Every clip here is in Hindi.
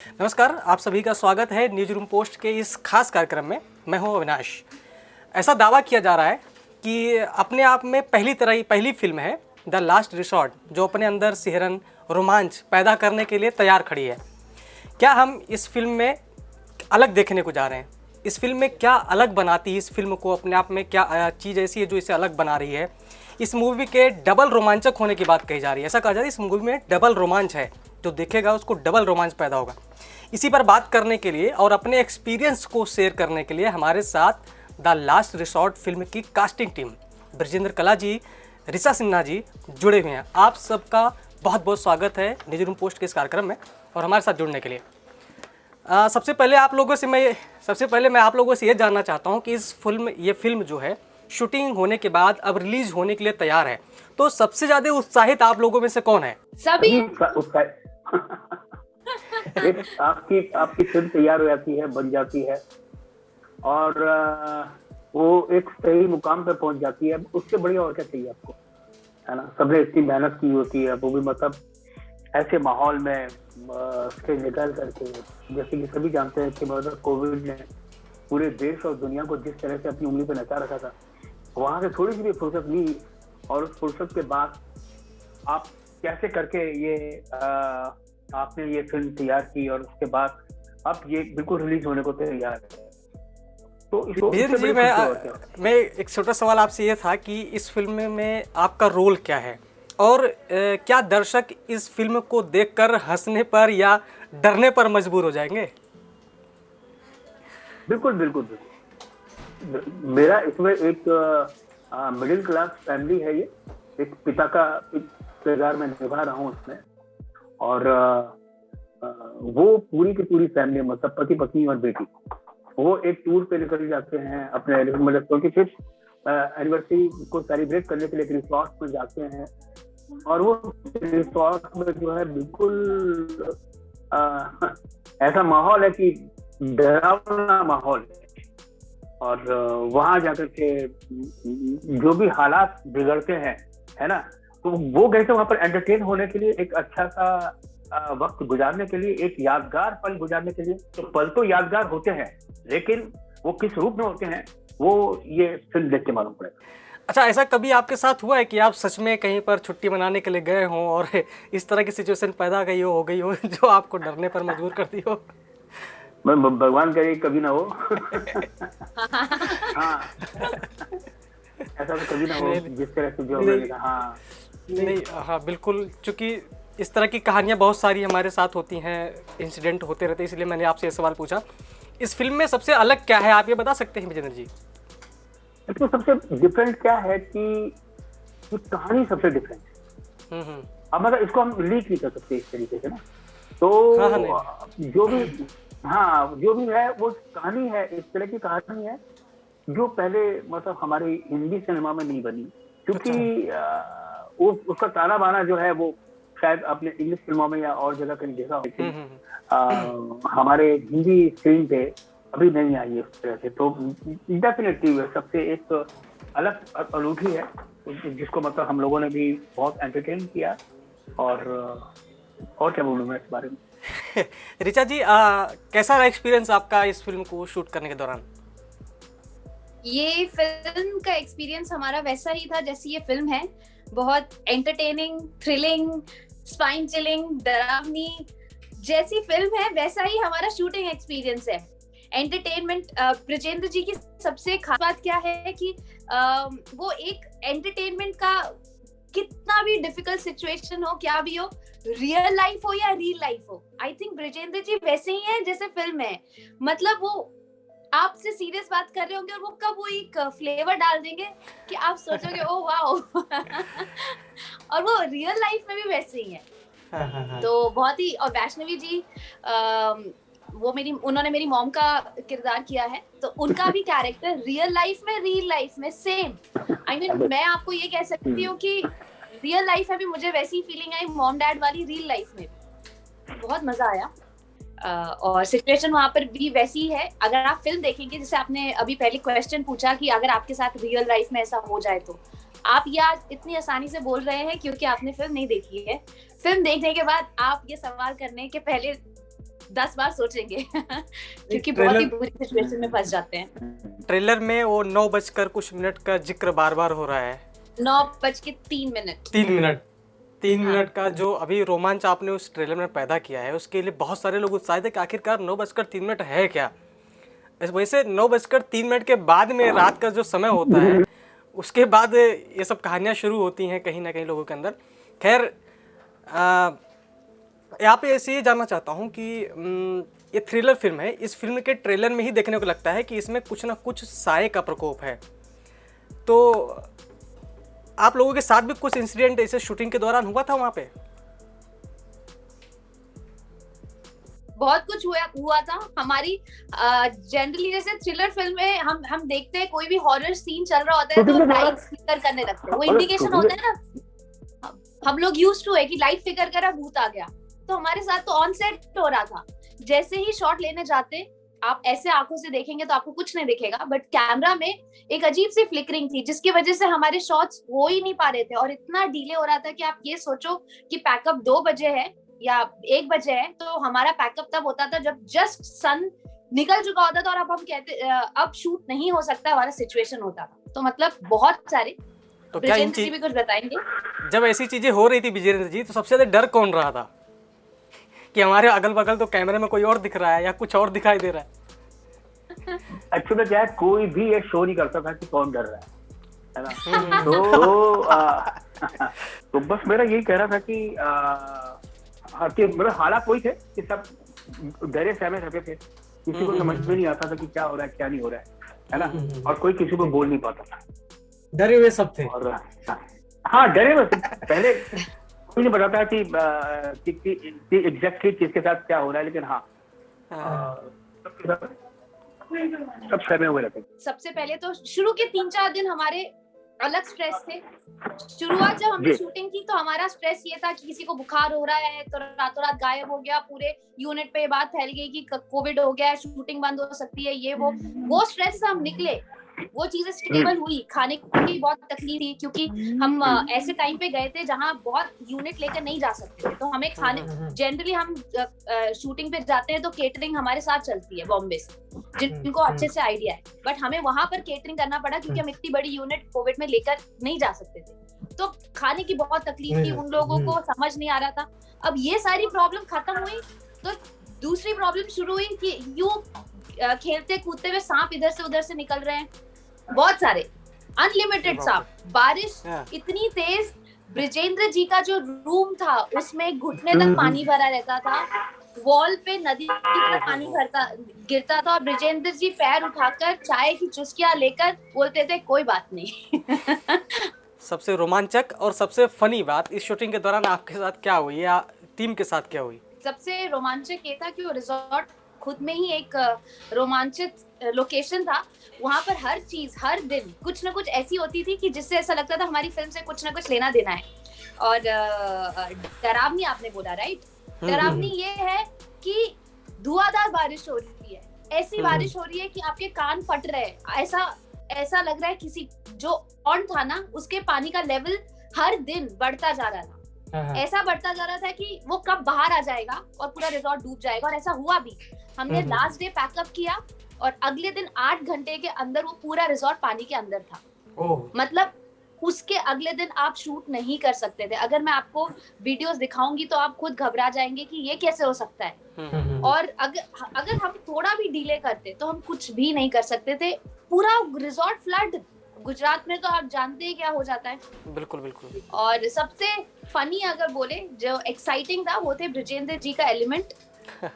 नमस्कार, आप सभी का स्वागत है न्यूज रूम पोस्ट के इस खास कार्यक्रम में। मैं हूं अविनाश। ऐसा दावा किया जा रहा है कि अपने आप में पहली फिल्म है द लास्ट रिसॉर्ट, जो अपने अंदर सिहरन रोमांच पैदा करने के लिए तैयार खड़ी है। क्या हम इस फिल्म में अलग देखने को जा रहे हैं? इस फिल्म में क्या अलग बनाती है इस फिल्म को? अपने आप में क्या चीज़ ऐसी है जो इसे अलग बना रही है? इस मूवी के डबल रोमांचक होने की बात कही जा रही है। ऐसा कहा जा रहा है इस मूवी में डबल रोमांच है, जो देखेगा उसको डबल रोमांच पैदा होगा। इसी पर बात करने के लिए और अपने एक्सपीरियंस को शेयर करने के लिए हमारे साथ द लास्ट रिसॉर्ट फिल्म की कास्टिंग टीम ब्रजेंद्र कला जी, ऋचा सिन्हा जी जुड़े हुए हैं। आप सबका बहुत बहुत स्वागत है न्यूज रूम पोस्ट के इस कार्यक्रम में और हमारे साथ जुड़ने के लिए। सबसे पहले मैं आप लोगों से ये जानना चाहता हूँ कि ये फिल्म जो है शूटिंग होने के बाद अब रिलीज होने के लिए तैयार है, तो सबसे ज्यादा उत्साहित आप लोगों में से कौन है? सभी आपकी फिल्म तैयार हो जाती है, बन जाती है और वो एक सही मुकाम पे पहुंच जाती है। उससे बढ़िया और क्या चाहिए आपको, है ना। सबने इतनी मेहनत की होती है, वो भी मतलब ऐसे माहौल में निकल करके, जैसे कि सभी जानते हैं कि मतलब कोविड ने पूरे देश और दुनिया को जिस तरह से अपनी उंगली पे नचा रखा था, वहां से थोड़ी सी भी फुर्सत ली और उस फुर्सत के बाद आप कैसे करके आपने ये फिल्म तैयार की और उसके बाद अब ये बिल्कुल रिलीज होने को तैयार है। तो जी, मैं एक छोटा सवाल आपसे ये था कि इस फिल्म में आपका रोल क्या है और क्या दर्शक इस फिल्म को देखकर हंसने पर या डरने पर मजबूर हो जाएंगे? बिल्कुल बिल्कुल बिल्कुल। मेरा इसमें एक मिडिल क्लास फैमिली है, ये एक पिता का किरदार मैं निभा रहा हूँ उसमें, और वो पूरी की पूरी फैमिली, मतलब पति पत्नी और बेटी, वो एक टूर पे निकल जाते हैं अपने मतलब 25th एनिवर्सरी को सेलिब्रेट करने के लिए एक रिसोर्ट में जाते हैं। और वो रिसोर्ट में जो है बिल्कुल ऐसा माहौल है कि डरावना माहौल है, और वहां जाकर के जो भी हालात बिगड़ते हैं, है ना, तो वो गए थे वहां पर एंटरटेन होने के लिए, एक अच्छा सा वक्त गुजारने के लिए, एक यादगार पल गुजारने के लिए। तो पल तो यादगार होते हैं, लेकिन वो किस रूप में होते हैं वो ये फिल्म देख के मालूम पड़ेगा। अच्छा, ऐसा कभी आपके साथ हुआ है कि आप सच में कहीं पर छुट्टी मनाने के लिए गए हों और इस तरह की सिचुएशन पैदा हो गई हो जो आपको डरने पर मजबूर करती हो? भगवान करे कभी ना हो। हाँ, ऐसा तो कभी ना हो जिस तरह से जो मैंने कहा। नहीं, हाँ बिल्कुल, चूँकि इस तरह की कहानियाँ बहुत सारी हमारे साथ होती हैं, इंसिडेंट होते रहते हैं, इसलिए मैंने आपसे ये सवाल पूछा। इस फिल्म में सबसे अलग क्या है, आप ये बता सकते हैं विजेंद्र जी? इसमें सबसे डिफरेंट क्या है कि कहानी सबसे डिफरेंट है। अब मतलब इसको हम लीक नहीं कर सकते इस तरीके से ना, तो हाँ, जो भी है वो कहानी है, इस तरह की कहानी है जो पहले मतलब हमारी हिंदी सिनेमा में नहीं बनी, क्योंकि उसका ताना बाना जो है वो शायद आपने इंग्लिश फिल्मों में या और जगह कहीं देखा हो, लेकिन हमारे हिंदी स्क्रीन पे अभी नहीं आई है उस तरह से। तो डेफिनेटली सबसे एक अलग अनूठी है, जिसको मतलब हम लोगों ने भी बहुत एंटरटेन किया। और क्या बोलूं मैं इस बारे में। ऋचा जी, कैसा रहा एक्सपीरियंस आपका इस फिल्म को शूट करने के दौरान? ये फिल्म का एक्सपीरियंस हमारा वैसा ही था जैसी ये फिल्म है, बहुत एंटरटेनिंग, थ्रिलिंग, स्पाइन चिलिंग, डरावनी, जैसी फिल्म है वैसा ही हमारा शूटिंग एक्सपीरियंस है। एंटरटेनमेंट, ब्रजेंद्र जी की सबसे खास बात क्या है कि वो एक एंटरटेनमेंट का, कितना भी डिफिकल्ट सिचुएशन हो, क्या भी हो, रियल लाइफ हो या रियल लाइफ हो, आई थिंक ब्रजेंद्र जी वैसे ही हैं जैसे फिल्म है। मतलब वो आपसे सीरियस बात कर रहे होंगे और वो कब वो एक फ्लेवर डाल देंगे कि आप सोचोगे ओ वाओ। और वो रियल लाइफ में भी वैसे ही है। तो बहुत ही, और वैष्णवी जी उन्होंने मेरी मॉम का किरदार किया है, तो उनका भी कैरेक्टर रियल लाइफ में सेम। आई मीन मैं आपको ये कह सकती हूँ कि रियल लाइफ में भी मुझे वैसी फीलिंग आई, मॉम डैड वाली रियल लाइफ में बहुत मजा आया। और सिचुएशन वहां पर भी वैसी है। अगर आप फिल्म देखेंगे, जैसे आपने अभी पहले क्वेश्चन पूछा कि अगर आपके साथ रियल लाइफ में ऐसा हो जाए, तो आप ये आज इतनी आसानी से बोल रहे हैं क्योंकि आपने फिल्म नहीं देखी है। फिल्म देखने के बाद आप ये सवाल करने के पहले 10 बार सोचेंगे क्योंकि बहुत ही बुरी सिचुएशन में फंस जाते हैं। ट्रेलर में वो 9:00 का जिक्र बार बार हो रहा है। 9:03। 3 मिनट का जो अभी रोमांच आपने उस ट्रेलर में पैदा किया है, उसके लिए बहुत सारे लोग उत्साहित है कि आखिरकार 9:03 है क्या। इस वजह से 9:03 के बाद में रात का जो समय होता है, उसके बाद ये सब कहानियाँ शुरू होती हैं कहीं ना कहीं लोगों के अंदर। खैर, यहाँ पे ऐसे ही जानना चाहता हूँ कि ये थ्रिलर फिल्म है, इस फिल्म के ट्रेलर में ही देखने को लगता है कि इसमें कुछ ना कुछ साये का प्रकोप है। तो आप लोगों के साथ भी कुछ इंसिडेंट ऐसे शूटिंग के दौरान हुआ था वहाँ पे? बहुत कुछ हुआ था हमारी। जनरली जैसे थ्रिलर फिल्म में हम देखते हैं, कोई भी हॉरर सीन चल रहा होता है तो लाइट फ्लिकर करने लगते हैं, वो इंडिकेशन होता है ना, हम लोग यूज्ड टू है कि लाइट फ्लिकर करा भूत आ गया। तो हमारे साथ तो ऑन सेट हो रहा था, जैसे ही शॉट लेने जाते आप ऐसे आंखों से देखेंगे तो आपको कुछ नहीं दिखेगा, बट कैमरा में एक अजीब सी फ्लिकरिंग थी जिसकी वजह से हमारे शॉट्स हो ही नहीं पा रहे थे और इतना डिले हो रहा था कि आप ये सोचो कि पैकअप 2 बजे है या 1 बजे है, तो हमारा पैकअप तब होता था जब जस्ट सन निकल चुका होता था और अब हम कहते अब शूट नहीं हो सकता हमारा सिचुएशन होता था। तो मतलब बहुत सारे। तो क्या इन भी कुछ बताएंगे? जब ऐसी चीजें हो रही थी विजेंद्र जी, तो सबसे ज्यादा डर कौन रहा था कि हमारे अगल बगल तो कैमरे में कोई और दिख रहा है या कुछ और दिखाई दे रहा है? एक्चुअली क्या है, कोई भी ये शो नहीं करता था कि कौन डर रहा है ना। तो बस मेरा यही कह रहा था कि मेरा हालात वही थे कि सब डरे सहमे रहते थे, किसी को समझ में नहीं आता था कि क्या हो रहा है क्या नहीं हो रहा है ना, और कोई किसी को बोल नहीं पाता था, डरे हुए सब थे। और हाँ डरे हुए पहले कोई नहीं बताता कि एग्जैक्टली किसके साथ क्या हो रहा है, लेकिन हाँ सब सहमे हुए रहते। सबसे पहले तो शुरू के 3-4 दिन हमारे अलग स्ट्रेस थे। शुरुआत जब हमने शूटिंग की तो हमारा स्ट्रेस ये था कि किसी को बुखार हो रहा है तो रातों रात गायब हो गया, पूरे यूनिट पे ये बात फैल गई कि कोविड हो गया है, शूटिंग बंद हो सकती है, ये वो स्ट्रेस से हम निकले। वो चीजें स्टेबल हुई। खाने की बहुत तकलीफ थी क्योंकि हम ऐसे टाइम पे गए थे जहाँ बहुत यूनिट लेकर नहीं जा सकते थे, तो हमें खाने जनरली हम शूटिंग पे जाते हैं तो केटरिंग हमारे साथ चलती है बॉम्बे से, जिनको अच्छे से आइडिया है, बट हमें वहां पर केटरिंग करना पड़ा क्योंकि हम इतनी बड़ी यूनिट कोविड में लेकर नहीं जा सकते थे। तो खाने की बहुत तकलीफ थी, उन लोगों को समझ नहीं आ रहा था। अब ये सारी प्रॉब्लम खत्म हुई तो दूसरी प्रॉब्लम शुरू हुई कि यूं खेलते कूदते हुए सांप इधर से उधर से निकल रहे हैं, बहुत सारे अनलिमिटेड सांप। बारिश इतनी तेज, ब्रिजेंद्र जी का जो रूम था उसमें घुटने तक पानी भरा रहता था, वॉल पे नदी की तरह पानी गिरता था और ब्रिजेंद्र जी पैर उठाकर चाय की चुस्कियां लेकर बोलते थे कोई बात नहीं। सबसे रोमांचक और सबसे फनी बात इस शूटिंग के दौरान आपके साथ क्या हुई या टीम के साथ क्या हुई? सबसे रोमांचक ये था कि वो रिजॉर्ट खुद में ही एक रोमांचित लोकेशन था। वहां पर हर चीज हर दिन कुछ ना कुछ ऐसी होती थी कि जिससे ऐसा लगता था हमारी फिल्म से कुछ ना कुछ लेना देना है। और डरावनी आपने बोला, राइट? डरावनी ये है कि धुआंधार बारिश हो रही है, ऐसी बारिश हो रही है कि आपके कान फट रहे हैं, ऐसा लग रहा है किसी जो ऑन था ना उसके पानी का लेवल हर दिन बढ़ता जा रहा था। ऐसा बढ़ता जा रहा था कि वो कब बाहर आ जाएगा और पूरा रिजॉर्ट डूब जाएगा, और ऐसा हुआ भी। हमने लास्ट डे पैकअप किया और अगले दिन 8 घंटे के अंदर वो पूरा रिजॉर्ट पानी के अंदर था। मतलब उसके अगले दिन आप शूट नहीं कर सकते थे। अगर मैं आपको वीडियोस दिखाऊंगी तो आप खुद घबरा जाएंगे कि ये कैसे हो सकता है। और अगर हम थोड़ा भी डिले करते तो हम कुछ भी नहीं कर सकते थे। पूरा रिजॉर्ट फ्लड। गुजरात में तो आप जानते हैं क्या हो जाता है। बिल्कुल बिल्कुल। और सबसे फनी अगर बोले जो एक्साइटिंग था वो थे ब्रिजेंद्र जी का एलिमेंट।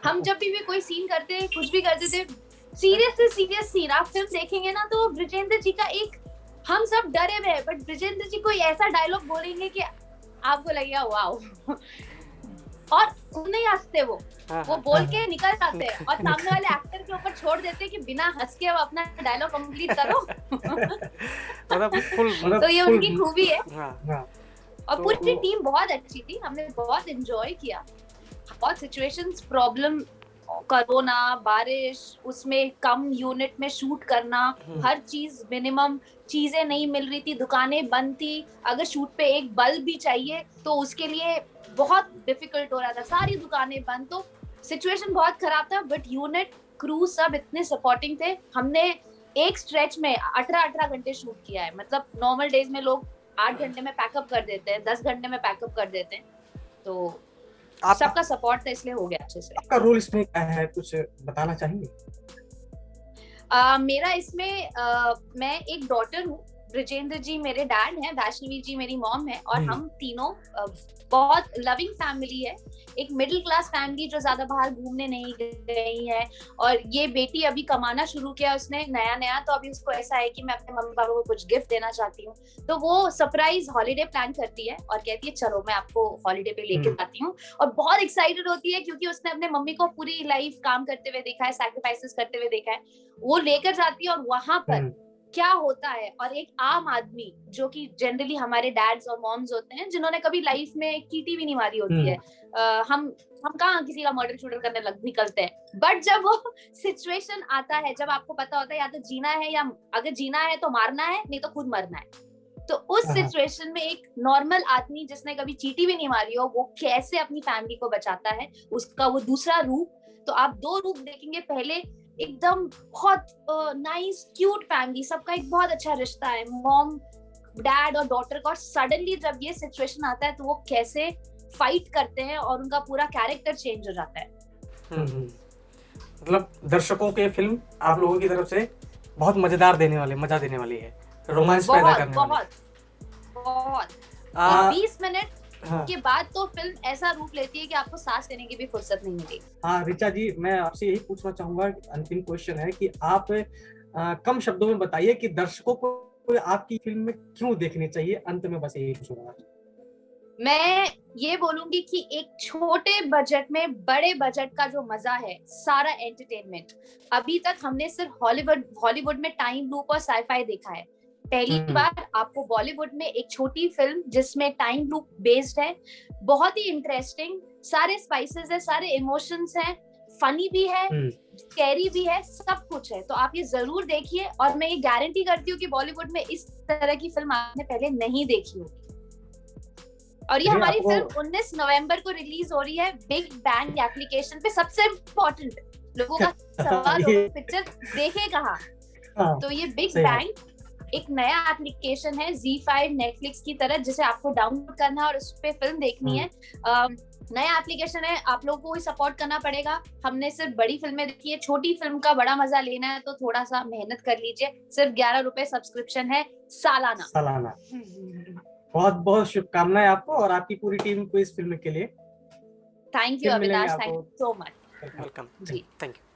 हम जब भी कोई सीन करते कुछ भी करते थे, सीरियस से सीरियस सीन आप फिल्म देखेंगे ना तो ब्रिजेंद्र जी का एक, हम सब डरे हुए हैं बट ब्रिजेंद्र जी कोई ऐसा डायलॉग बोलेंगे कि आपको लगेगा वाओ। और खुद नहीं हंसते वो बोल के निकल जाते हैं और सामने वाले एक्टर के ऊपर छोड़ देते हैं कि बिना हंस के वो अपना डायलॉग कंप्लीट करो। तो ये उनकी खूबी है। और पूरी टीम बहुत अच्छी थी, हमने बहुत एंजॉय किया। बहुत सिचुएशंस, प्रॉब्लम, कोरोना, बारिश, उसमें कम यूनिट में शूट करना, हर चीज मिनिमम, चीजें नहीं मिल रही थी, दुकानें बंद थी, अगर शूट पे एक बल्ब भी चाहिए तो उसके लिए बहुत डिफिकल्ट हो रहा था, सारी दुकानें बंद। तो सिचुएशन बहुत खराब था, बट यूनिट क्रू सब इतने सपोर्टिंग थे। हमने एक स्ट्रेच में 18 घंटे शूट किया है। मतलब नॉर्मल डेज में लोग 8 घंटे में पैकअप कर देते हैं, 10 घंटे में पैकअप कर देते हैं, तो सबका सपोर्ट था, इसलिए हो गया अच्छे से। आपका रोल इसमें क्या है, कुछ बताना चाहेंगे? मेरा इसमें मैं एक डॉटर हूँ। ब्रिजेंद्र जी मेरे डैड हैं, वैष्णवी जी मेरी मॉम है, और हम तीनों बहुत लविंग फैमिली है। एक मिडिल क्लास फैमिली जो ज्यादा बाहर घूमने नहीं गई है, और ये बेटी अभी कमाना शुरू किया उसने नया, तो अभी उसको ऐसा है कि मैं अपने मम्मी पापा को कुछ गिफ्ट देना चाहती हूँ। तो वो सरप्राइज हॉलीडे प्लान करती है और कहती है चलो मैं आपको हॉलीडे पे लेके जाती हूँ, और बहुत एक्साइटेड होती है क्योंकि उसने अपने मम्मी को पूरी लाइफ काम करते हुए देखा है, सैक्रिफाइसेस करते हुए देखा है। वो लेकर जाती है और वहां पर क्या होता है, और एक आम आदमी जो कि जनरली हमारे डैड्स और मॉम्स होते हैं जिन्होंने कभी लाइफ में चीटी भी नहीं मारी होती है, हम कहाँ किसी का मर्डर शूटर करने निकलते हैं। बट जब वो सिचुएशन आता है, जब आपको पता होता है या तो जीना है, या अगर जीना है तो मारना है, नहीं तो खुद मरना है, तो उस सिचुएशन में एक नॉर्मल आदमी जिसने कभी चीटी भी नहीं मारी हो, वो कैसे अपनी फैमिली को बचाता है, उसका वो दूसरा रूप। तो आप 2 रूप देखेंगे। पहले एकदम बहुत नाइस क्यूट फैमिली, सबका एक बहुत अच्छा रिश्ता है, मॉम डैड और डॉटर का, और सडनली जब ये सिचुएशन आता है तो वो कैसे फाइट करते हैं और उनका पूरा कैरेक्टर चेंज हो जाता है। मतलब दर्शकों के फिल्म आप लोगों की तरफ से बहुत मजा देने वाली है, रोमांस पैदा करने वाली। बहुत 20 मिनट के बाद तो फिल्म ऐसा रूप लेती है कि आपको सांस लेने की भी फुर्सत नहीं मिलेगी। हाँ ऋचा जी, मैं आपसे यही पूछना चाहूंगा, अंतिम क्वेश्चन है कि आप कम शब्दों में बताइए कि दर्शकों को आपकी फिल्म में क्यों देखनी चाहिए। अंत में बस यही पूछूंगा। मैं ये बोलूंगी कि एक छोटे बजट में बड़े बजट का जो मजा है, सारा एंटरटेनमेंट। अभी तक हमने सिर्फ हॉलीवुड में टाइम लूप और साईफाई देखा है। पहली बार आपको बॉलीवुड में एक छोटी फिल्म जिसमें टाइम लूप बेस्ड है, बहुत ही इंटरेस्टिंग, सारे स्पाइसेस है, सारे इमोशंस हैं, फनी भी है, स्कैरी भी है, सब कुछ है। तो आप ये जरूर देखिए, और मैं ये गारंटी करती हूँ कि बॉलीवुड में इस तरह की फिल्म आपने पहले नहीं देखी होगी। और ये हमारी फिल्म 19 नवंबर को रिलीज हो रही है बिग बैंग एप्लीकेशन पे। सबसे इम्पोर्टेंट लोगों का सवाल होगा पिक्चर देखे कहाँ, तो ये बिग बैंग एक नया एप्लीकेशन है ZEE5 नेटफ्लिक्स की तरह, जिसे आपको डाउनलोड करना है और उस पे फिल्म देखनी है। नया एप्लीकेशन है, आप लोगों को ही सपोर्ट करना पड़ेगा। हमने सिर्फ बड़ी फिल्में देखी है, छोटी फिल्म का बड़ा मजा लेना है तो थोड़ा सा मेहनत कर लीजिए। सिर्फ 11 रुपए सब्सक्रिप्शन है सालाना। बहुत बहुत शुभकामनाएं आपको और आपकी पूरी टीम को इस फिल्म के लिए। Thank you Avinash, thank you so much. Welcome ji, thank you.